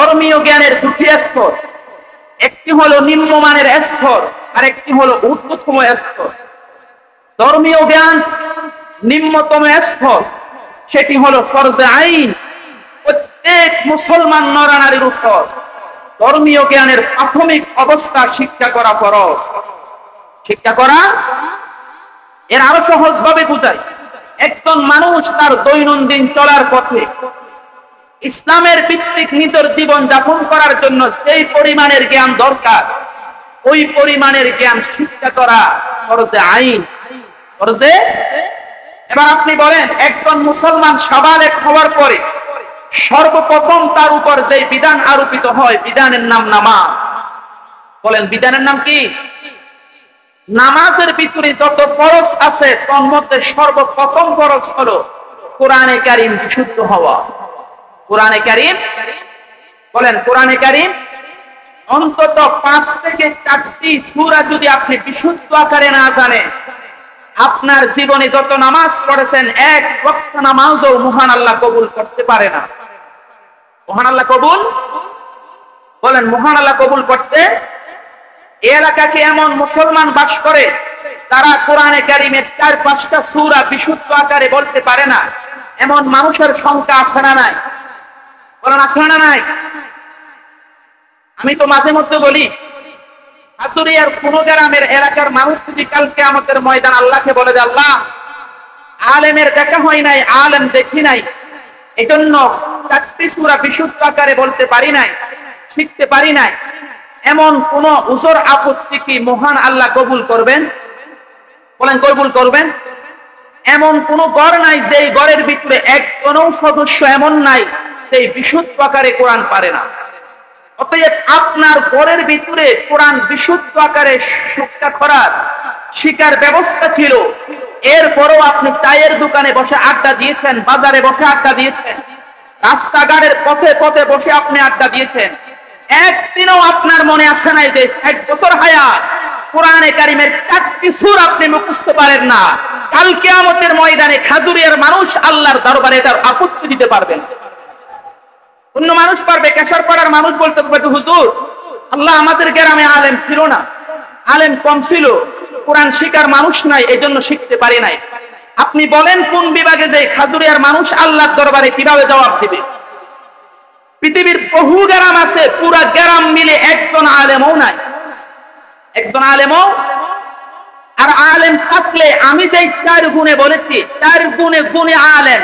ধর্মীয় জ্ঞানের দুটি স্তর, একটি হলো নিম্নমানের স্তর আর একটি হলো ঊর্ধ্বতম স্তর। ধর্মীয় জ্ঞান নিম্নতম স্তর, সেটি হলো ফরজে আইন। প্রত্যেক মুসলমান নরনারীর উপর ধর্মীয় জ্ঞানের প্রাথমিক অবস্থা শিক্ষা করা ফরজ। শিক্ষা করা, এর আরো সহজ ভাবে বুঝাই, একজন মানুষ তার দৈনন্দিন চলার পথে ইসলামের ভিত্তিক নিজের জীবন যাপন করার জন্য সেই পরিমাণের জ্ঞান দরকার, ওই পরিমাণের জ্ঞান শিক্ষা করা ফরজে আইন, ফরজে। এবার আপনি বলেন, একজন মুসলমান সাবালেগ হওয়ার পরে সর্বপ্রথম তার উপর যে বিধান আরোপিত হয়, বিধানের নাম নামাজ। বলেন, বিধানের নাম কি? নামাজের ভিতরে যত ফরজ আছে তার মধ্যে সর্বপ্রথম ফরজ হলো কোরআনে কারীম বিশুদ্ধ হওয়া। কোরআনে কারীম, বলেন কোরআনে কারীম অন্তত 5 থেকে 4টি সূরা যদি আপনি বিশুদ্ধ আকারে না জানেন, আপনার জীবনে যত নামাজ পড়েছেন এক ওয়াক্ত নামাজও মহান আল্লাহ কবুল করতে পারে না। মহান আল্লাহ কবুল, বলেন মহান আল্লাহ কবুল করতে। এই এলাকাকে এমন মুসলমান বাস করে তারা কোরআনে কারীমের 4-5টা সূরা বিশুদ্ধ আকারে বলতে পারে না, এমন মানুষের সংখ্যা আছে না নাই? বলেন আছে না নাই? আমি তো মাঝে মধ্যে বলি, আশুরিয়ার কোন গ্রামের এলাকার মানুষ যদি কালকে আমাদের ময়দান আল্লাহকে বলে যে আল্লাহ, আলেমের দেখা হয় নাই, আলেম দেখি নাই, এজন্য 4টি সূরা বিশুদ্ধ আকারে বলতে পারি নাই, শিখতে পারি নাই, এমন কোন উযর আপত্তি কি মহান আল্লাহ কবুল করবেন? বলেন কবুল করবেন? এমন কোন ঘর নাই যে ঘরের ভিতরে একজনও সদস্য এমন নাই সেই বিশুদ্ধ আকারে কোরআন পারে না। অতএব আপনার ঘরের ভিতরে কোরআন বিশুদ্ধ আকারে শিক্ষা করার শিকার ব্যবস্থা ছিল, এরপরও আপনি চায়ের দোকানে বসে আড্ডা দিয়েছেন, বাজারে বসে আড্ডা দিয়েছেন, রাস্তাঘাটের পথে পথে বসে আপনি আড্ডা দিয়েছেন, একদিনও আপনার মনে আসে নাই যে 60 বছর হায়াত কোরআনে কারীমের 4টি সূরা আপনি মুখস্থ পারেন না, কাল কিয়ামতের ময়দানে খাজুরিয়ার মানুষ আল্লাহর দরবারে তার আপত্তি দিতে পারবেন। অন্য মানুষ পারবে, কেশরপাড়ার মানুষ বলতে পারবে, হুজুর আল্লাহ আমাদের গ্রামে আলেম ছিল না, আলেম কম ছিল, কোরআন শিখার মানুষ নাই, এজন্য শিখতে পারি নাই। আপনি বলেন কোন বিভাগে যে খাজুরিয়ার মানুষ আল্লাহর দরবারে কিভাবে জবাব দিবে? পৃথিবীর বহু গ্রাম আছে, পুরা গ্রাম মিলে একজন আলেমও নাই, একজন আলেমও। আর আলেম থাকলে আমি যে 4 গুণে বলেছি, 4 গুণে গুণে আলেম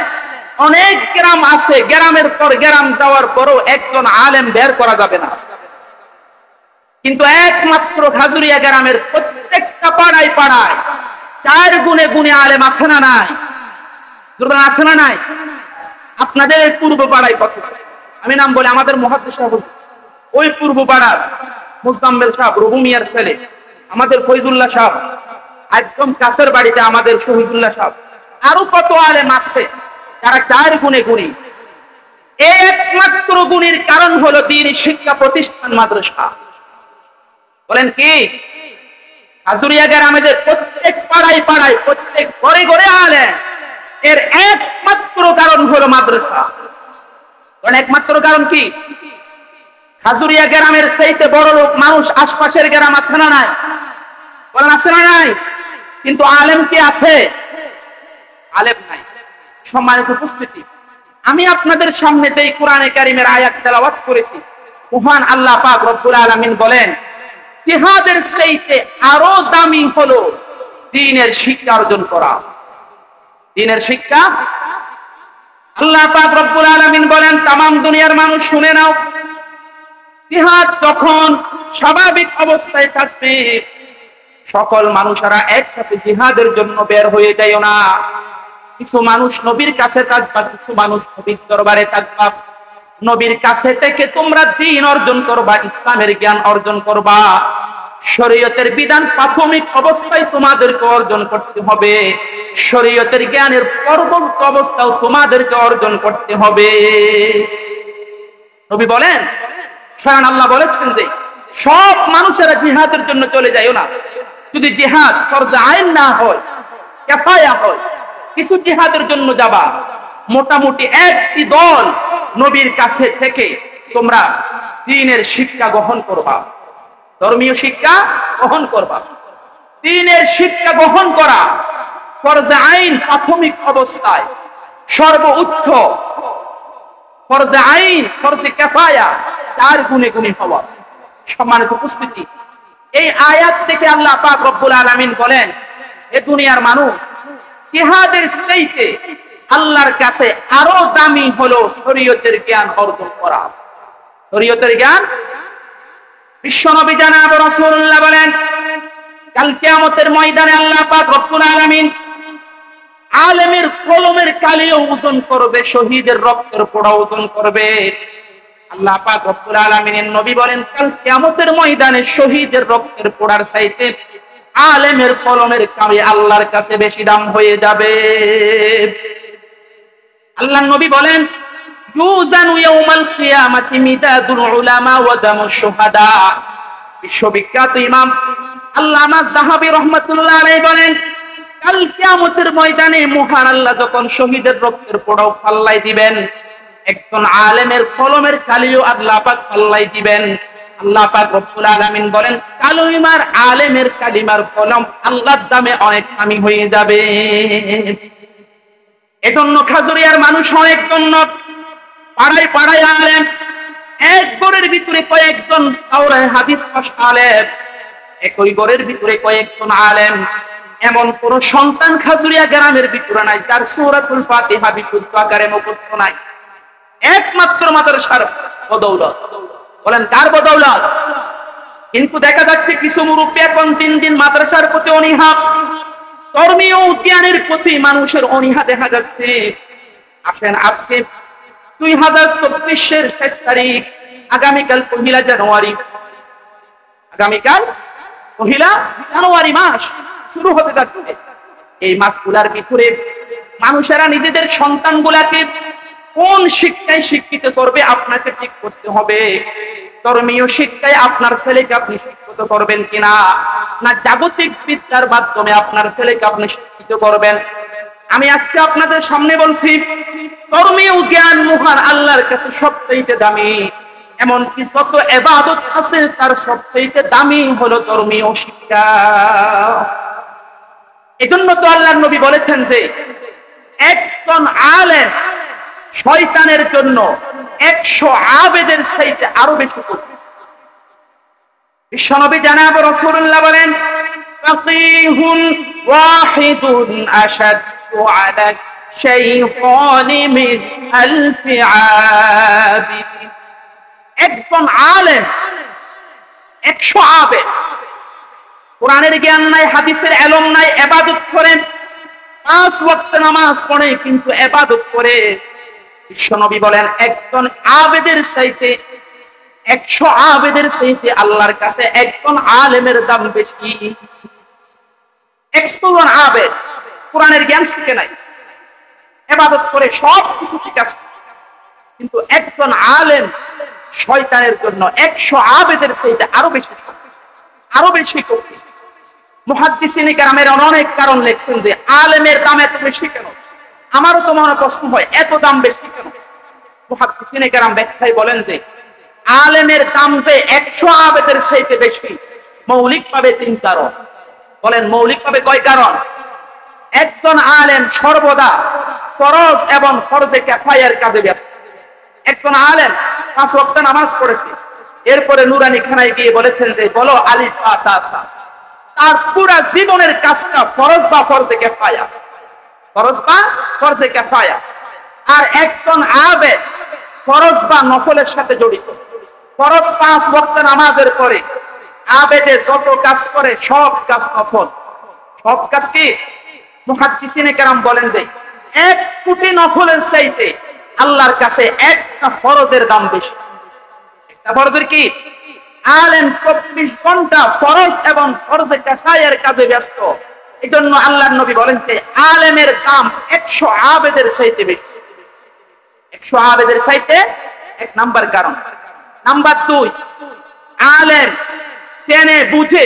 অনেক গ্রাম আছে, গ্রামের পর গ্রাম যাওয়ার পরও একজন আলেম বের করা যাবে না। কিন্তু একমাত্র খাজুরিয়া গ্রামের প্রত্যেকটা পাড়ায় পাড়ায় 4 গুণে গুণে আলেম আছে না নাই? আছে না নাই? আপনাদের পূর্ব পাড়ায় কত, আমি নাম বলে আমাদের মুহাদ্দিস সাহেব, ওই পূর্ব পাড়ার মুজাম্মেল সাহেব, রবু মিয়ার ছেলে, আমাদের ফয়জুল্লাহ সাহেব, একদম কাছের বাড়িতে আমাদের শহীদুল্লাহ সাহেব, আরো কত আলেম আছে তারা 4 গুণে গুণী। একমাত্র গুণের কারণ হলো দ্বীনি শিক্ষা প্রতিষ্ঠান, মাদ্রাসা। বলেন কি? খাজুরিয়া গ্রামে যে প্রত্যেক পাড়ায় পাড়ায়, প্রত্যেক ঘরে ঘরে আলেম, এর একমাত্র কারণ হলো মাদ্রাসা। একমাত্র কারণ কি? খাজুরিয়া গ্রামের চাইতে বড় লোক মানুষ আশপাশের গ্রাম আছে না নাই? বলেন আছে না নাই? কিন্তু আলেম কি আছে? আলেম নাই। সম্মানিত উপস্থিতি, আমি আপনাদের সামনে যে কোরআনে কারীমের আয়াত তেলাওয়াত করেছি, মহান আল্লাহ পাক রব্বুল আলামিন বলেন, জিহাদের চাইতে আরো দামি হলো দ্বীনের শিক্ষা অর্জন করা। দ্বীনের শিক্ষা। আল্লাহ পাক রব্বুল আলামিন বলেন, তামাম দুনিয়ার মানুষ শুনে নাও, জিহাদ যখন স্বাভাবিক অবস্থায় থাকবে, সকল মানুষেরা একসাথে জিহাদের জন্য বের হয়ে যায় না। কিছু মানুষ নবীর কাছে থাকবা, কিছু মানুষ নবীর দরবারে থাকবা। নবীর কাছে থেকে তোমরা দ্বীন অর্জন করবা, ইসলামের জ্ঞান অর্জন করবা। শরীয়তের বিধান প্রাথমিক অবস্থায় তোমাদেরকে অর্জন করতে হবে, শরীয়তের জ্ঞানের পরবর্তী অবস্থাও তোমাদেরকে অর্জন করতে হবে। নবী বলেন, স্বয়ং আল্লাহ বলেছেন যে সব মানুষেরা জিহাদের জন্য চলে যায় না। যদি জিহাদ ফরজে আইন না হয়, কিফায়া হয়, কিছু জিহাদের জন্য যাবা। মোটামুটি একটি দল নবীর কাছে থেকে তোমরা দ্বীনের শিক্ষা গ্রহণ করবা, ধর্মীয় শিক্ষা গ্রহণ করবা। দ্বীনের শিক্ষা গ্রহণ করা ফরজে আইন, প্রাথমিক অবস্থায় সর্বোচ্চ ফরজে আইন, ফরজে কিফায়া, তার গুণে গুণে হওয়া। সম্মানিত উপস্থিতি, এই আয়াত থেকে আল্লাহ পাক রব্বুল আলামিন বলেন, এ দুনিয়ার মানুষ জিহাদের চাইতে আল্লাহর কাছে আরো দামি হলো শরীয়তের জ্ঞান অর্জন করা। শরীয়তের জ্ঞান, বিশ্বনবী জনাব রাসূলুল্লাহ বলেন, কাল কিয়ামতের ময়দানে আল্লাহ পাক রব্বুল আলামিন আলেমের কলমের কালিও ওজন করবে, শহীদের রক্তের পোড়া ওজন করবে। আল্লাহ পাক রব্বুল আলামিনের নবী বলেন, কাল কিয়ামতের ময়দানে শহীদের রক্তের পোড়ার চাইতে আলেমের কলমের কালি আল্লাহর কাছে বেশি দাম হয়ে যাবে। আল্লাহর নবী বলেন, ইউজানু ইয়াউমাল কিয়ামাতি মিদাদুল উলামা ওয়া দামুশ শুহাদা। বিশ্ববিখ্যাত ইমাম আল্লামা যাহাবী রাহমাতুল্লাহ আলাইহি বলেন, কাল কিয়ামতের ময়দানে মহান আল্লাহ যখন শহীদের রক্তের পোড়াও পাল্লাই দিবেন, একজন আলেমের কলমের কালিও আল্লাহ পাক পাল্লাই দিবেন। আল্লাহ পাক রব্বুল আলামিন বলেন, কালিমার আলেমের কালিমার কলম আল্লাহর দামে অনেক দামি হয়ে যাবে। এজন্য খাজুরিয়ার মানুষ অনেক জন্য পাড়ায় পাড়ায় আলেম, এক ঘরের ভিতরে কয়েকজন তাওরাত হাদিস পাশ আলেম, একই ঘরের ভিতরে কয়েকজন আলেম। এমন কোন সন্তান খাজুরিয়া গ্রামের ভিতরে নাই যার সূরাতুল ফাতিহা বিশুদ্ধ আকারে মুখস্থ নাই। একমাত্র মাদ্রাসার বদৌলত। বলেন কার বদৌলত? কিন্তু দেখা যাচ্ছে কিছু মুরব্বী এখন দিন দিন মাদ্রাসার প্রতি অনীহা, ধর্মীয় জ্ঞানের প্রতি মানুষের অনীহা দেখা যাচ্ছে। আসেন, আজকে 2024-এর 7 তারিখ, আগামীকাল 1 জানুয়ারি, আগামীকাল 1 জানুয়ারি মাস শুরু হতে যাচ্ছে। এই মাসগুলার ভিতরে মানুষেরা নিজেদের সন্তানগুলাকে কোন শিক্ষায় শিক্ষিত করবে আপনাকে ঠিক করতে হবে। ধর্মীয় শিক্ষায় আপনার ছেলেকে আপনি শিক্ষিত করবেন কিনা, না জাগতিক বিদ্যার মাধ্যমে আপনার ছেলেকে আপনি শিক্ষিত করবেন। আমি আজকে আপনাদের সামনে বলছি, ধর্মীয় জ্ঞান মহান আল্লাহর কাছে সবচেয়ে দামি। এমনকি যত ইবাদত আছে তার সবচেয়ে দামি হলো ধর্মীয় শিক্ষা। এজন্য তো আল্লাহর নবী বলেছেন যে একজন আলেম শয়তানের জন্য 100 আবেদের চাইতে আরো বেশি কঠিন। বিশ্বনবী জনাব রাসূলুল্লাহ বলেন, ফাকিহুন ওয়াহিদুন আশাদ্দু আলা শাইতানি মিন আলফি আবিদ। একজন আলেম 100 আবেদ, কোরআনের জ্ঞান নাই, হাদিসের ইলম নাই, ইবাদত করেন, 5 ওয়াক্ত নামাজ পড়ে কিন্তু ইবাদত করে। বিশ্বনবী বলেন, একজন আবেদের চাইতে 100 আবেদের চাইতে আল্লাহর কাছে একজন আলেমের দাম বেশি। 100 জন আবেদ কোরআনের জ্ঞান শিখে নাই, ইবাদত করে, সব কিছু ঠিক আছে, কিন্তু একজন আলেম শয়তানের জন্য 100 আবেদের চাইতে আরো বেশি, আরো বেশি কঠিন। মুহাদ্দিসিনে কেরামের অনেক কারণ লিখছেন যে আলেমের দাম এত বেশি কেন। আমারও তো মনে প্রশ্ন হয়, এত দাম বেশি কেন? মুহাদ্দিসিনে কেরাম ব্যাখ্যায় বলেন যে আলেমের দাম যে 100 আবেদের চাইতে বেশি, মৌলিকভাবে 3 কারণ। বলেন মৌলিকভাবে কয় কারণ? একজন আলেম সর্বদা ফরজ এবং ফরজে কিফায়ার কাজে ব্যস্ত। একজন আলেম 5 ওয়াক্ত নামাজ পড়েছে, এরপরে নুরানি খানায় গিয়ে বলেছেন যে বলো আলিফ বা তা সা। তার পুরা জীবনের কাজটা ফরজ বা ফরজে কিফায়া, ফরজ বা ফরজে কিফায়া। আর একজন আবেদ ফরজ বা নফলের সাথে জড়িত। ফরজ 5 ওয়াক্ত নামাজের পরে আবেদে যত কাজ করে সব কাজ নফল। সব কাজ কি? মুহাদ্দিসিনে কেরাম বলেন যে 1 কোটি নফলের চাইতে আল্লাহর কাছে একটা ফরজের দাম বেশি। একটা ফরজের কি? আলেম 24 ঘন্টা ফরজ এবং ফরজে কিফায়ার কাজে ব্যস্ত। এজন্য আল্লাহর নবী বলেন যে আলেমের দাম 100 আবেদের চাইতে বেশি। 100 আবেদের চাইতে 1 নাম্বার কারণ। নাম্বার 2, আলেম জেনে বুঝে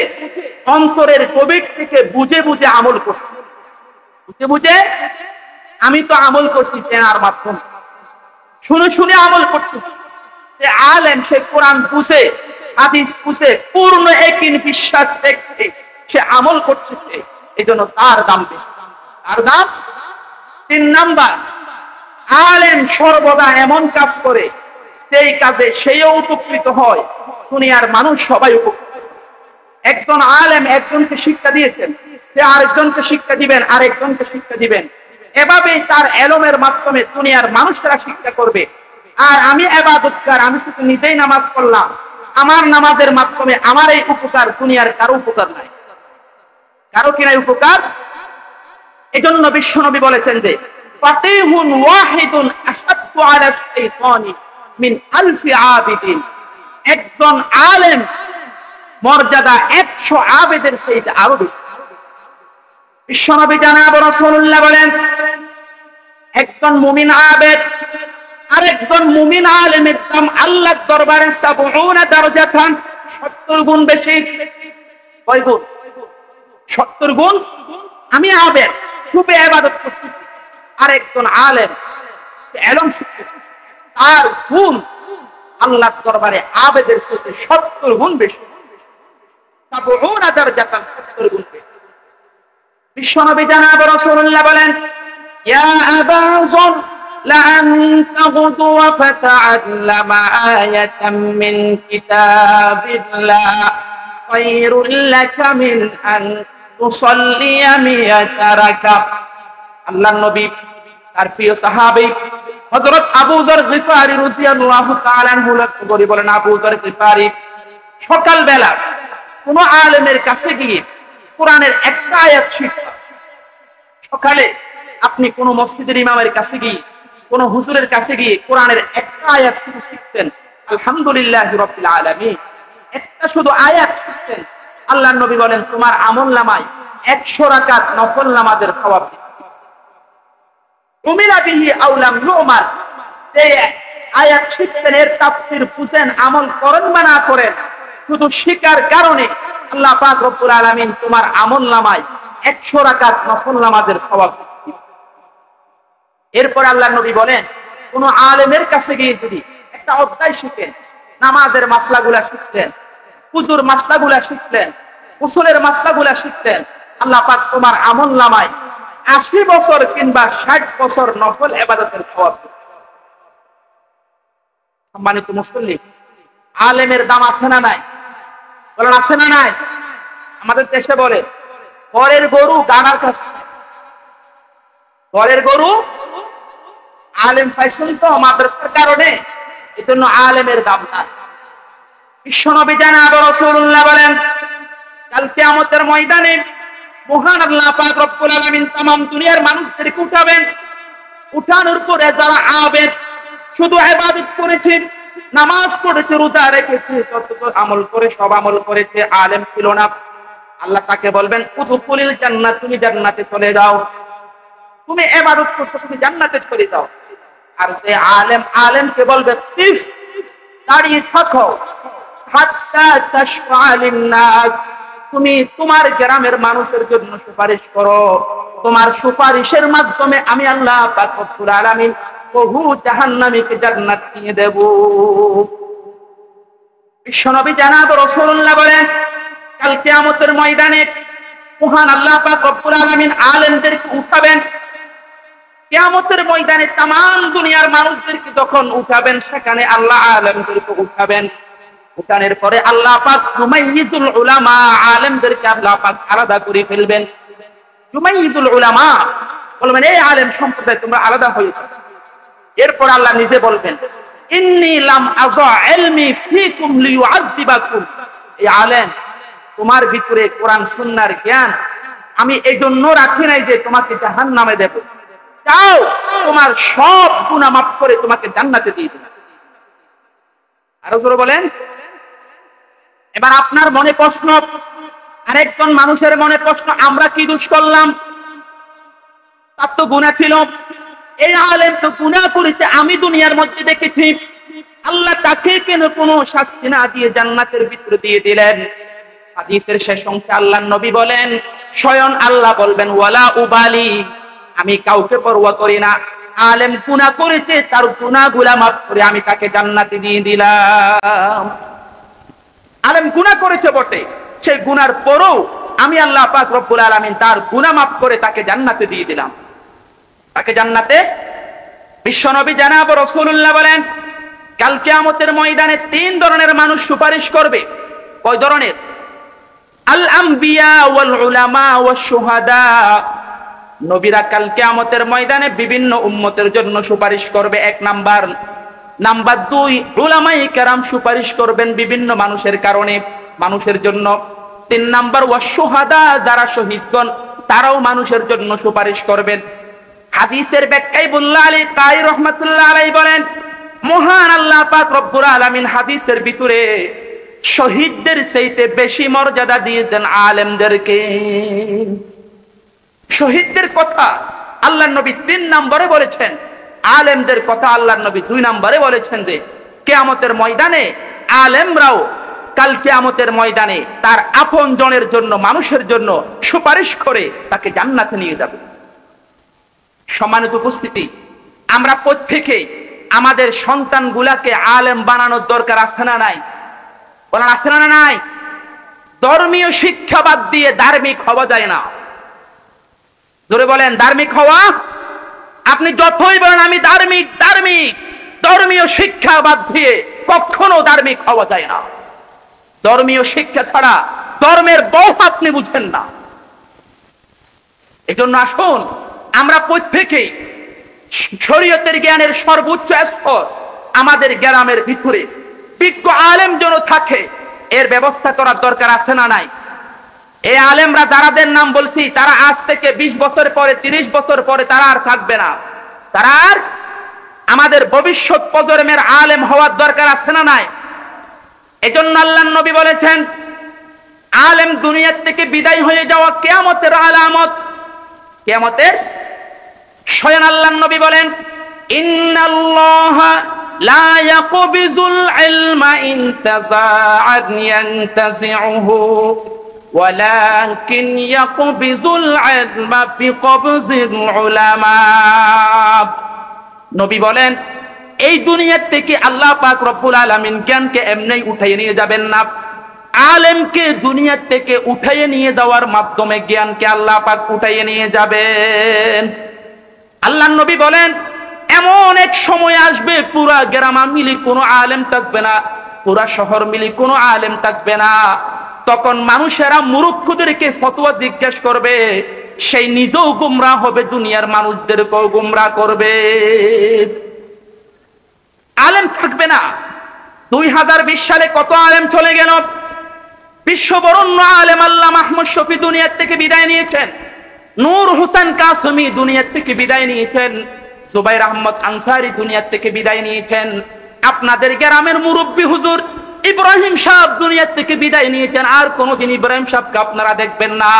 অন্তরের গভীর থেকে বুঝে বুঝে আমল করছে। বুঝে বুঝে, আমি তো আমল করছি জেনার মাধ্যমে, শুনে শুনে আমল করতেছি। যে আলেম সে কোরআন বুঝে, হাদিস বুঝে, পূর্ণ একই বিশ্বাস রেখে সে আমল করতেছে, এই জন্য তার দাম বেশি। তার দাম। 3 নাম্বার, আলেম সর্বদা এমন কাজ করে সেই কাজে সেও উপকৃত হয়, দুনিয়ার মানুষ সবাই উপকৃত। একজন আলেম একজনকে শিক্ষা দিয়েছেন, সে আরেকজনকে শিক্ষা দিবেন, আরেকজনকে শিক্ষা দিবেন, এভাবেই তার এলমের মাধ্যমে দুনিয়ার মানুষরা শিক্ষা করবে। আর আমি ইবাদতকার, আমি শুধু নিজেই নামাজ পড়লাম, আমার নামাজের মাধ্যমে আমার এই উপকার, দুনিয়ার কারো উপকার নাই। কারো কি নাই উপকার? এজন্য বিশ্বনবী বলেছেন যে ফাতিহুন ওয়াহিদুন আশাদ্দু আলা শাইতানি মিন আলফি আবিদিন। একজন আলেম মর্যাদা 100 আবেদের চাইতে আরো বেশি। বিশ্বনবী জনাব রাসূলুল্লাহ বলেন একজন মুমিন আবেদ আরেকজন মুমিন আলেমের দাম আল্লাহর দরবারে 70 দারজাতান, 70 গুণ বেশি। কয় গুণ? 70 গুণ। আমি আবেদ শুধু ইবাদত করতেছি, আরেকজন আলেম ইলম শিখতেছে, তার গুণ আল্লাহর দরবারে আবেদের চাইতে 70 গুণ বেশি। 70 দারজাতান, 70 গুণ বেশি। বিশ্বনবী জনাব রাসূলুল্লাহ বলেন ইয়া আবা যর لأن تغدو فتعلم آية من كتاب الله خير لك من أن تصلي 100 ركعة। আল্লাহর নবী তার প্রিয় সাহাবী হযরত আবু যর গিফারী রাদিয়াল্লাহু তাআলা আনহু বলেন, আবু যর গিফারী সকালবেলা কোন আলেমের কাছে গিয়ে কোরআনের একটা আয়াত শিখতেন। সকালে আপনি কোন মসজিদের ইমামের কাছে গিয়ে, কোন হুজুরের কাছে গিয়ে কোরআনের একটা আয়াত শুধু শিখতেন, আলহামদুলিল্লাহি রাব্বিল আলামিন, একটা শুধু আয়াত শিখতেন। আল্লাহর নবী বলেন তোমার আমলনামায় 100 রাকাত নফল নামাজের সওয়াব দিচ্ছে। উমিরা বিহি আও লাম ইউমার, এই আয়াত শিখতেন, এর তাফসীর বুঝেন, আমল করেন বা না করেন, শুধু শিকার কারণে আল্লাহ পাক রব্বুল আলামিন তোমার আমলনামায় 100 রাকাত নফল নামাজের সওয়াব দিচ্ছে। এরপর আল্লাহর নবী বলেন কোন আলেমের কাছে গিয়ে যদি একটা অধ্যায় শিখেন, নামাজের মাসলাগুলা শিখলেন, ওযুর মাসলাগুলা শিখলেন, উসুলের মাসলাগুলা শিখলেন, আল্লাহ পাক তোমার আমলনামায় 80 বছর কিংবা 60 বছর নফল ইবাদতের সওয়াব দিবেন। সম্মানিত মুসল্লি, আলেমের দাম আছে না নাই? বলেন আছে না নাই? আমাদের দেশে বলে ঘরের গরু গানার কাছে, ঘরের গরু আলেম পাইছেন তো মাদ্রাসার কারণে, এজন্য আলেমের দাম নাই। বিশ্বনবী জনাব রাসূলুল্লাহ বলেন কাল কিয়ামতের ময়দানে মহান আল্লাহ পাক রব্বুল আলামিন तमाम দুনিয়ার মানুষদেরকে উঠাবেন। উঠানোর পরে যারা আবেদ, শুধু ইবাদত করেছে, নামাজ পড়েছে, রোজা রেখেছে, যতটুকু আমল করে সব আমল করেছে, আলেম ছিল না, আল্লাহ তাকে বলবেন উদখুলিল জান্নাত, তুমি জান্নাতে চলে যাও, তুমি ইবাদত করছো, তুমি জান্নাতে চলে যাও। আর যে আলেম, আলেমকে বলবে কিফ, দাঁড়িয়ে থাকো, হাত্তা তাশফা লিন-নাস, তুমি তোমার গ্রামের মানুষের জন্য সুপারিশ করো, তোমার সুপারিশের মাধ্যমে আমি আল্লাহ পাক রব্বুল আলামিন বহু জাহান্নামীকে জান্নাত নিয়ে দেব। বিশ্বনবী জনাব রাসূলুল্লাহ বলেন কাল কিয়ামতের ময়দানে মহান আল্লাহ পাক রব্বুল আলামিন আলেমদেরকে উঠাবেন। কিয়ামতের ময়দানে तमाम দুনিয়ার মানুষদেরকে যখন উঠাবেন, সেখানে আল্লাহ আলেমদেরকে উঠাবেন। উঠানোর পরে আল্লাহ পাক মুমাইয়িজুল উলামা, আলেমদেরকে আল্লাহ পাক আলাদা করে ফেলবেন। মুমাইয়িজুল উলামা বলবেন এই আলেম সম্প্রদায় তোমরা আলাদা হয়ে যাও। এরপর আল্লাহ নিজে বলবেন ইন্নী লাম আযা ইলমি ফীকুম লিউআযিবাকুম, এই আলেম তোমার ভিতরে কোরআন সুন্নাহর জ্ঞান আমি এই জন্য রাখি নাই যে তোমাকে জাহান্নামে দেব, চাও তোমার সব গুনাহ মাফ করে তোমাকে জান্নাতে দিয়ে দেব। আরো জোরে বলেন। এবার আপনার মনে প্রশ্ন, আরেকজন মানুষের মনে প্রশ্ন, আমরা কি দোষ করলাম? তার তো গুনাহ ছিল, এই আলেম তো গুনাহ করেছে, আমি দুনিয়ার মধ্যে দেখেছি, আল্লাহ তাকে কেন কোনো শাস্তি না দিয়ে জান্নাতের ভিতরে দিয়ে দিলেন? হাদিসের শেষ অংশে আল্লাহর নবী বলেন, স্বয়ং আল্লাহ বলবেন ওয়ালা উবালি, আমি কাউকে পরোয়া করি না, আলেম গুনাহ করেছে, তার গুনাহগুলা মাফ করে আমি তাকে জান্নাতে দিয়ে দিলাম। আলেম গুনাহ করেছে বটে, সেই গুনার পরও আমি আল্লাহ পাক রব্বুল আলামিন তার গুনাহ মাফ করে তাকে জান্নাতে দিয়ে দিলাম। তাকে জান্নাতে বিশ্বনবী জনাব রাসূলুল্লাহ বলেন, কাল কিয়ামতের ময়দানে 3 ধরনের মানুষ সুপারিশ করবে। কয় ধরনের? আল আম্বিয়া ওয়াল উলামা ওয়াশ শুহাদা। নবীরা কাল কিয়ামতের ময়দানে বিভিন্ন উম্মতের জন্য সুপারিশ করবে, 1 নাম্বার। নাম্বার 2, উলামায়ে কেরাম সুপারিশ করবেন বিভিন্ন মানুষের কারণে, মানুষের জন্য। 3 নাম্বার ওয়াশ শুহাদা, যারা শহীদগণ তারাও মানুষের জন্য সুপারিশ করবেন। হাদিসের ব্যাখ্যায় বুল্লাহ আলী কাই রহমাতুল্লাহ আলাইহি বলেন, মহান আল্লাহ পাক রব্বুল আলামিন হাদিসের ভিতরে শহীদদের চাইতে বেশি মর্যাদা দিয়েছেন আলেমদেরকে। শহীদদের কথা আল্লাহর নবী 3 নম্বরে বলেছেন, আলেমদের কথা আল্লাহর নবী 2 নম্বরে বলেছেন যে কিয়ামতের ময়দানে আলেমরাও কাল কিয়ামতের ময়দানে তার আপনজনের জন্য, মানুষের জন্য সুপারিশ করে তাকে জান্নাতে নিয়ে যাবে। সম্মানিত উপস্থিতি, আমরা প্রত্যেকেই আমাদের সন্তানগুলাকে আলেম বানানোর দরকার আছে না নাই? বলেন আছে না নাই? ধর্মীয় শিক্ষা বাদ দিয়ে ধার্মিক হওয়া যায় না। জোরে বলেন, ধার্মিক হওয়া। আপনি যতই বলেন আমি ধার্মিক ধার্মিক, ধর্মীয় শিক্ষা বাদ দিয়ে কখনো ধার্মিক হওয়া যায় না। ধর্মীয় শিক্ষা ছাড়া ধর্মের বউ আপনি বুঝেন না। এজন্য আসুন আমরা প্রত্যেকেই শরীয়তের জ্ঞানের সর্বোচ্চ স্তর আমাদের গ্রামের ভিতরে বিজ্ঞ আলেম যেন থাকে, এর ব্যবস্থা করার দরকার আছে না নাই? এই আলেমরা যারাদের নাম বলছি, তারা আজ থেকে 20 বছর পরে, 30 বছর পরে তারা আর থাকবে না। তারা আর আমাদের ভবিষ্যৎ প্রজন্মের আলেম হওয়ার দরকার আছে না নাই? এজন্য আল্লাহর নবী বলেছেন, আলেম দুনিয়া থেকে বিদায় হয়ে যাওয়া কিয়ামতের আলামত। কিয়ামতের স্বয়ং আল্লাহর নবী বলেন, ইন্নাল্লাহা লা ইয়াকবিজুল ইলমা ইনতাযা'আন ইয়ানতাযি'ুহু ওয়ালাকিন ইয়াকবিজুল ইলমা বিকবজিল উলামা। নবী বলেন, এই দুনিয়া থেকে আল্লাহ পাক রব্বুল আলামিন জ্ঞানকে এমনি উঠাইয়ে নিয়ে যাবেন না। আলেমকে দুনিয়া থেকে উঠাইয়ে নিয়ে যাওয়ার মাধ্যমে জ্ঞানকে আল্লাহ পাক উঠাইয়ে নিয়ে যাবেন। আল্লাহর নবী বলেন, এমন এক সময় আসবে পুরা গ্রাম মিলি কোনো আলেম থাকবে না, পুরা শহর মিলি কোনো আলেম থাকবে না। তখন মানুষেরা মূর্খদেরকে ফতোয়া জিজ্ঞেস করবে, সেই নিজেও গুমরাহ হবে, দুনিয়ার মানুষদেরকেও গুমরাহ করবে। আলেম থাকবে না। 2020 সালে কত আলেম চলে গেল। বিশ্ববরণ্য আলেম আল্লামা মাহমুদ শফি দুনিয়া থেকে বিদায় নিয়েছেন। নূর হোসেন কাসেমি দুনিয়া থেকে বিদায় নিয়েছেন। জুবাইর আহমদ আনসারী দুনিয়া থেকে বিদায় নিয়েছেন। আপনাদের গ্রামের মুরব্বী হুজুর ইব্রাহিম সাহেব দুনিয়া থেকে বিদায় নিয়েছেন। আর কোনোদিন ইব্রাহিম সাহেবকে আপনারা দেখবেন না।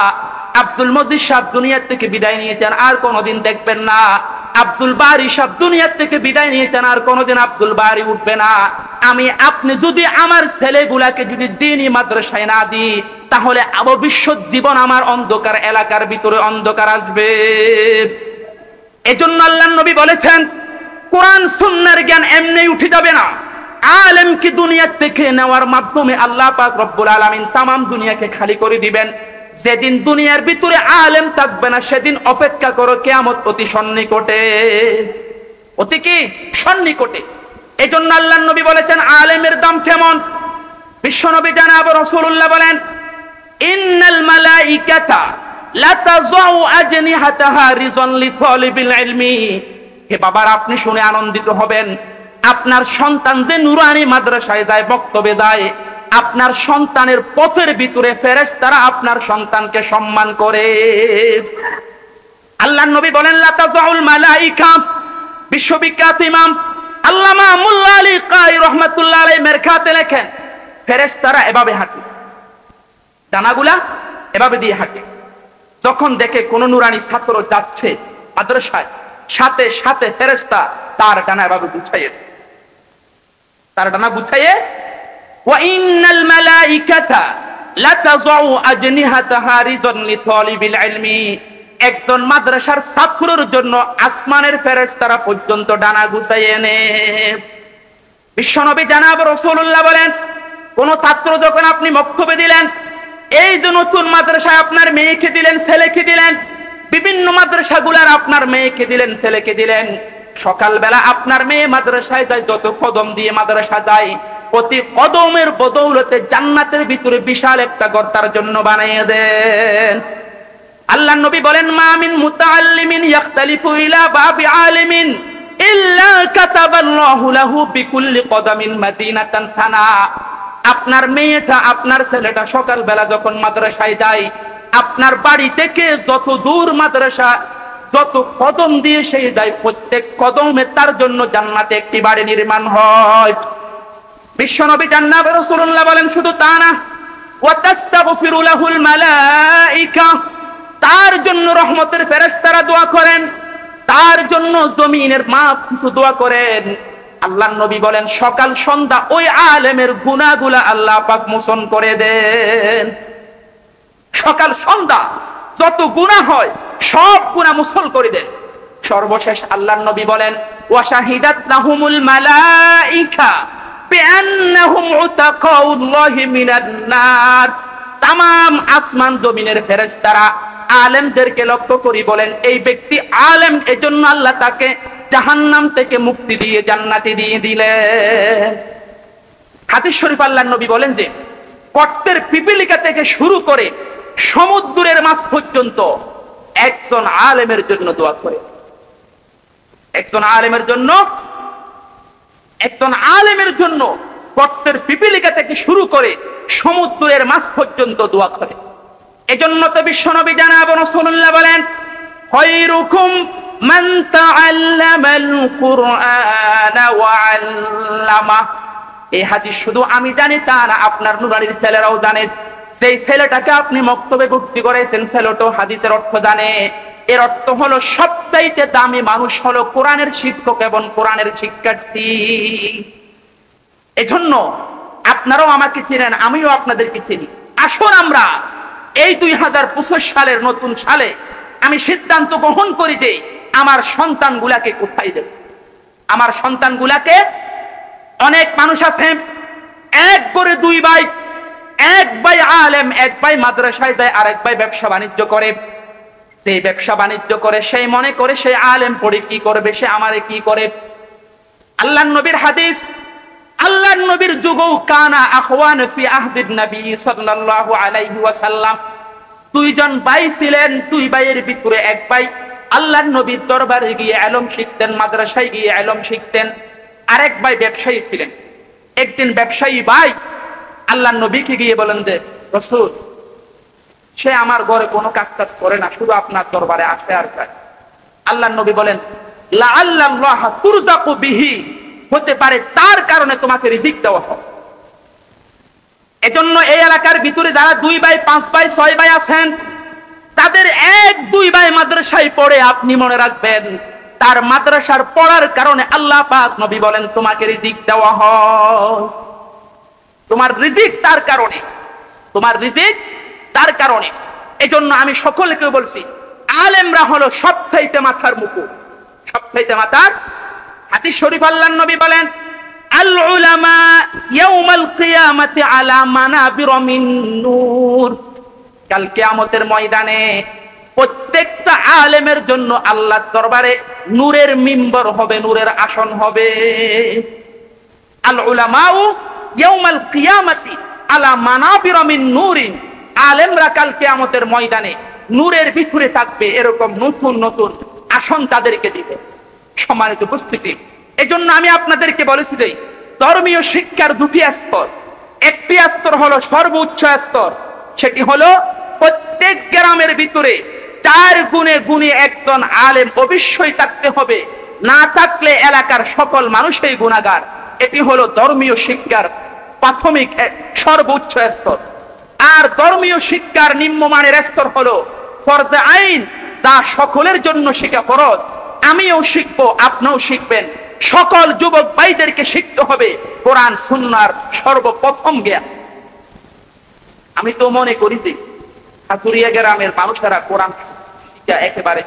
আব্দুল মজিদ সাহেব দুনিয়া থেকে বিদায় নিয়েছেন, আর কোনোদিন দেখবেন না। আব্দুল বারী সাহেব দুনিয়া থেকে বিদায় নিয়েছেন, আর কোনোদিন আব্দুল বারী উঠবে না। আমি আপনি যদি আমার ছেলেগুলাকে যদি দ্বীনি মাদ্রাসায় না দিই, তাহলে ভবিষ্যৎ জীবন আমার অন্ধকার এলাকার ভিতরে অন্ধকার আসবে। এজন্য আল্লাহর নবী বলেছেন, কোরআন সুন্নাহর জ্ঞান এমনি উঠে যাবে না। আলেম কি দুনিয়া থেকে নেওয়ার মাধ্যমে আল্লাহ পাক রব্বুল আলামিন তামাম দুনিয়াকে খালি করে দিবেন। যেদিন দুনিয়ার ভিতরে আলেম থাকবে না, সেদিন অপেক্ষা করো, কিয়ামত অতি সন্নিকটে। অতি কি সন্নিকটে। এজন্য আল্লাহর নবী বলেছেন, আলেমের দাম কেমন? বিশ্বনবী জনাব রাসূলুল্লাহ বলেন, ইন্নাল মালাইকাতা লা তাযাউ আজনিহাতাহা রিযান লিতালিবিল ইলমি। হে বাবার, আপনি শুনে আনন্দিত হবেন, আপনার সন্তান যে নুরানি মাদ্রাসায় যায়, বক্তব্যে যায়, আপনার সন্তানের পথের ভিতরে ফেরেশতারা আপনার সন্তানকে সম্মান করে। আল্লাহর নবী বলেন, লা তাযাউল মালাইকা। বিশ্ববিখ্যাত ইমাম আল্লামা মুল্লা আলী কাই রহমাতুল্লাহ আলাইহি মেরখাতে লেখেন, ফেরেশতারা এভাবে হাঁটে, ডানাগুলা এভাবে দিয়ে হাঁটে। যখন দেখে কোন নুরানি ছাত্র যাচ্ছে মাদ্রাসায়, সাথে সাথে ফেরেশতা তার ডানা এভাবে গুছাইয়ে, তার ডানা গুছাইয়ে, ওয়া ইন্নাল মালাইকাতা লা তাযাউ আজনিহাতাহা রিযান লিতালিবিল ইলমি। একজন মাদ্রাসার ছাত্রের জন্য আসমানের ফেরেশতারা পর্যন্ত ডানা গুছাইয়ে এনে। বিশ্বনবী জনাব রাসূলুল্লাহ বলেন, কোন ছাত্র যখন আপনি মক্তবে দিলেন, এই যে নতুন মাদ্রাসায় আপনার মেয়েকে দিলেন, ছেলেকে দিলেন, বিভিন্ন মাদ্রাসাগুলার আপনার মেয়েকে দিলেন, ছেলেকে দিলেন, সকালবেলা আপনার মেয়ে মাদ্রাসায় যায়, যত কদম দিয়ে মাদ্রাসা যায়, প্রতি কদমের বদৌলতে জান্নাতের ভিতরে বিশাল একটা ঘর তার জন্য বানিয়ে দেন। আল্লাহ নবী বলেন, মা মিন মুতাআল্লিমিন ইয়াখতালিফু ইলা বাবি আলিমিন ইল্লা কাতাবাল্লাহু লাহু বিকুল্লি কদামিন মাদিনাতান সানা। আপনার মেয়েটা, আপনার ছেলেটা সকালবেলা যখন মাদ্রাসায় যায়, আপনার বাড়ি থেকে যত দূর মাদ্রাসা, যত কদম দিয়ে সেই যায়, প্রত্যেক কদমে তার জন্য জান্নাতে একটি বাড়ি নির্মাণ হয়। বিশ্বনবী জান্নাত রাসূলুল্লাহ বলেন, শুধু তা না, ওয়া তাস্তাগফিরু লাহুল মালায়েকা, তার জন্য রহমতের ফেরেশতারা দোয়া করেন, তার জন্য জমিনের মাপ কিছু দোয়া করেন। আল্লাহর নবী বলেন, সকাল সন্ধ্যা ওই আলেমের গুনাহগুলো আল্লাহ পাক মোচন করে দেন। সকাল সন্ধ্যা যত গুনাহ হয় সব গুনাহ মোচন করে দেন। সর্বশেষ আল্লাহর নবী বলেন, ওয়া শাহিদাত লাহুমুল মালায়েকা বিআন্নাহুম উতাকাউল্লাহি মিনান নার। तमाम আসমান জমিনের ফেরেশতারা আলেমদেরকে লক্ষ্য করে বলেন, এই ব্যক্তি আলেম, এজন্য আল্লাহ তাকে জাহান্নাম থেকে মুক্তি দিয়ে জান্নাতে দিয়ে দিলেন। হাদিস শরীফ আল্লাহর নবী বলেন যে গর্তের পিপিলিকা থেকে শুরু করে সমুদ্রের মাছ পর্যন্ত একজন আলেমের জন্য দোয়া করে। একজন আলেমের জন্য, একজন আলেমের জন্য গর্তের পিপিলিকা থেকে শুরু করে সমুদ্রের মাছ পর্যন্ত দোয়া করে। এজন্য তো বিশ্বনবী জনাব রাসূলুল্লাহ বলেন, খায়রুকুম মান তাআল্লামাল কুরআনা ওয়া আল্লামা। এই হাদিস শুধু আমি জানি তা না, আপনার নুরানির ছেলেরাও জানে। সেই ছেলেটাকে আপনি মক্তবে ভর্তি করেছেন, ছেলেটাও হাদিসের অর্থ জানে। এর অর্থ হলো সবচাইতে দামি মানুষ হলো কোরআনের শিক্ষক এবং কোরআনের শিক্ষার্থী। এজন্য আপনারাও আমাকে চিনেন, আমিও আপনাদেরকে চিনি। আসুন আমরা এই 2025 সালের নতুন সালে আমি সিদ্ধান্ত গ্রহণ করি যে আমার সন্তানগুলাকে কোথায় দেব। আমার সন্তানগুলাকে, অনেক মানুষ আছে এক করে দুই ভাই, এক ভাই আলেম, এক ভাই মাদ্রাসায় যায়, আরেক ভাই ব্যবসা বাণিজ্য করে। সেই ব্যবসা বাণিজ্য করে সেই মনে করে সে আলেম পড়ে কি করবে, সে আমারে কি করে। আল্লাহর নবীর হাদিস, আল্লাহর নবীর যুগও কানা আখওয়ান ফি আহদিন নবী সাল্লাল্লাহু আলাইহি ওয়াসাল্লাম, দুইজন ভাই ছিলেন, দুই ভাইয়ের ভিতরে এক ভাই আল্লাহর নবীর দরবারে গিয়ে ইলম শিখতেন, মাদ্রাসায় গিয়ে ইলম শিখতেন। আরেক ভাই ব্যবসায়ী ছিলেন। একদিন ব্যবসায়ী ভাই আল্লাহর নবীকে গিয়ে বলেন যে, রাসূল, সে আমার ঘরে কোনো কাজ কাজ করে না, শুধু আপনার দরবারে আসে আর যায়। আল্লাহর নবী বলেন, লাআল্লাল্লাহ তুরযাকু বিহি, হতে পারে তার কারণে তোমাকে রিজিক দেওয়া হবে। এজন্য এই এলাকার ভিতরে যারা দুই ভাই, পাঁচ ভাই, ছয় ভাই আছেন, তাদের এক দুই ভাই মাদ্রাসায় পড়ে, আপনি মনে রাখবেন তার মাদ্রাসার পড়ার কারণে আল্লাহ পাক নবী বলেন তোমাকে রিজিক দেওয়া হয়। তোমার রিজিক তার কারণে, তোমার রিজিক তার কারণে। এজন্য আমি সকলকে বলছি, আলেমরা হলো সবচাইতে মাথার মুকুট, সবচাইতে মাথার। হাদিস শরীফ আল্লাহর নবী বলেন, আল উলামা ইয়াউমাল কিয়ামাতি আলা মানাবির মিন নূর। কাল কিয়ামতের ময়দানে প্রত্যেকটা আলেমের জন্য আল্লাহর দরবারে নূরের মিম্বর হবে, নূরের আসন হবে। আল উলামাউ ইয়াউমাল কিয়ামাতি আলা মানাবির মিন নূরিন। আলেমরা কাল কিয়ামতের ময়দানে নূরের ভিতরে থাকবে, এরকম নতুন নতুন আসন তাদেরকে দিবে। সম্মানিত উপস্থিতি, এজন্য আমি আপনাদেরকে বলেছি যে ধর্মীয় শিক্ষার দুটি স্তর। একটি স্তর হলো সর্বোচ্চ স্তর, সেটি হলো প্রত্যেক গ্রামের ভিতরে 4 গুণে গুণী একজন আলেম অবশ্যই থাকতে হবে, না থাকলে এলাকার সকল মানুষই গুনাহগার। এটি হলো ধর্মীয় শিক্ষার প্রাথমিক সর্বোচ্চ স্তর। আর ধর্মীয় শিক্ষার নিম্নমানের স্তর হলো ফরজে আইন, যা সকলের জন্য শিক্ষা ফরজ। আমিও শিখবো, আপনিও শিখবেন। সকল যুবক ভাইদেরকে শিখতে হবে কোরআন সুন্নাহর সর্বপ্রথম জ্ঞান। আমি তো মনে করি যে হাতুরিয়া গ্রামের মানুষেরা কোরআন একেবারে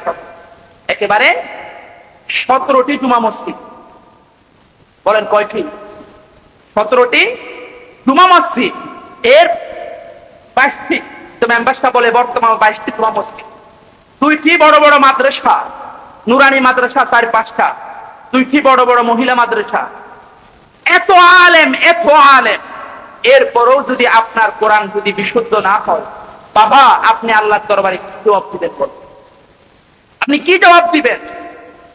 একেবারে 17টি জুমা মসজিদ। বলেন কয়টি? 17টি জুমা মসজিদ। এর 22টি, তো মেম্বারটা বলে বর্তমান 22টি জুমা মসজিদ, 2টি বড় বড় মাদ্রাসা, নুরানি মাদ্রাসা 4-5টা, 2টি বড় বড় মহিলা মাদ্রাসা। এত আলেম, এত আলেম, এরপরও যদি আপনার কোরআন যদি বিশুদ্ধ না হয়, বাবা আপনি আল্লাহর দরবারে কি জবাব দিবেন? আপনি কি জবাব দিবেন?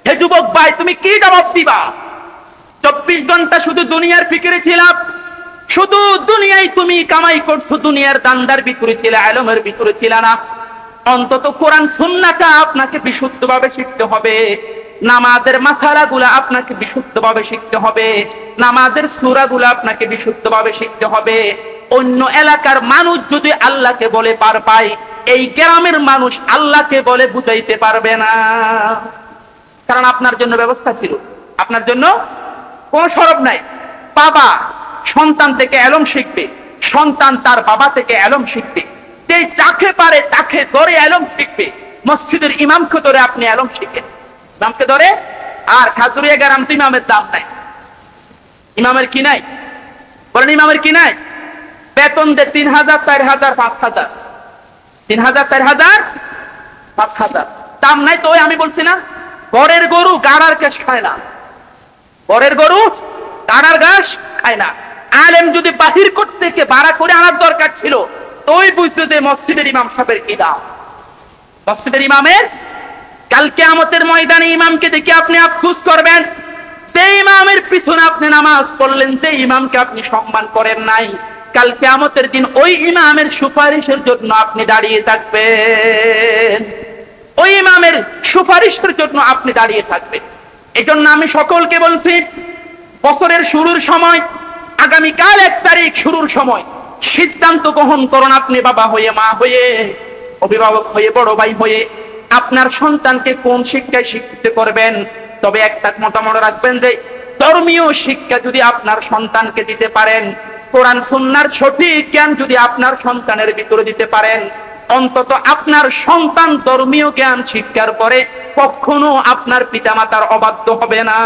হে যুবক ভাই, তুমি কি জবাব দিবা? 24 ঘন্টা শুধু দুনিয়ার ফিকিরে ছিলাম, শুধু দুনিয়ায় তুমি কামাই করছো, দুনিয়ার দান্দার ভিতরে ছিলে, আলমের ভিতরে ছিল না। অন্তত কোরআন সুন্নাহটা আপনাকে বিশুদ্ধভাবে শিখতে হবে। নামাজের মাসালাগুলো আপনাকে বিশুদ্ধভাবে শিখতে হবে। নামাজের সূরাগুলো আপনাকে বিশুদ্ধভাবে শিখতে হবে। অন্য এলাকার মানুষ যদি আল্লাহকে বলে পার পায়, এই গ্রামের মানুষ আল্লাহকে বলে বুঝাইতে পারবে না। কারণ আপনার জন্য ব্যবস্থা ছিল, আপনার জন্য কোনো সরব নাই। বাবা সন্তান থেকে এলম শিখবে, সন্তান তার বাবা থেকে এলম শিখবে। যে যাকে পারে তাকে ধরে এলম শিখবে। মসজিদের ইমামকে ধরে আপনি এলম শিখেন, ইমামকে ধরে। আর খাজুরিয়া গ্রাম তো ইমামের দাম নাই। ইমামের কি নাই? বলেন ইমামের কি নাই? বেতন দে 3000, 4000, 5000, 3000, 4000, 5000, দাম নাই তো। আমি বলছি না, বরের গরু গাড়ার ঘাস খায় না, বরের গরু গাড়ার ঘাস খায় না। আলেম যদি বাহির করতে ভাড়া করে আনার দরকার ছিল, তো ওই বুঝতে যে মসজিদের ইমাম সাহেবের কি দাম। মসজিদের ইমামের কাল কিয়ামতের ময়দানে ইমামকে দেখে আপনি আফসোস করবেন, যে ইমামের পিছনে আপনি নামাজ পড়লেন, যে ইমামকে আপনি সম্মান করেন নাই, কাল কিয়ামতের দিন ওই ইমামের সুপারিশের জন্য আপনি দাঁড়িয়ে থাকবেন, ওই ইমামের সুপারিশের জন্য আপনি দাঁড়িয়ে থাকবেন। এই জন্য আমি সকলকে বলছি, বছরের শুরুর সময়, আগামীকাল 1 তারিখ শুরুর সময় সিদ্ধান্ত গ্রহণ করুন। আপনি বাবা হয়ে, মা হয়ে, অভিভাবক হয়ে, বড় ভাই হয়ে আপনার সন্তানকে কোন শিক্ষায় শিক্ষিত করবেন। তবে একটা মতামত রাখবেন যে ধর্মীয় শিক্ষা যদি আপনার সন্তানকে দিতে পারেন, কোরআন সুন্নাহর সঠিক জ্ঞান যদি আপনার সন্তানের ভিতরে দিতে পারেন, অন্তত আপনার সন্তান ধর্মীয় জ্ঞান শিক্ষার পরে কখনো আপনার পিতামাতার অবাধ্য হবে না।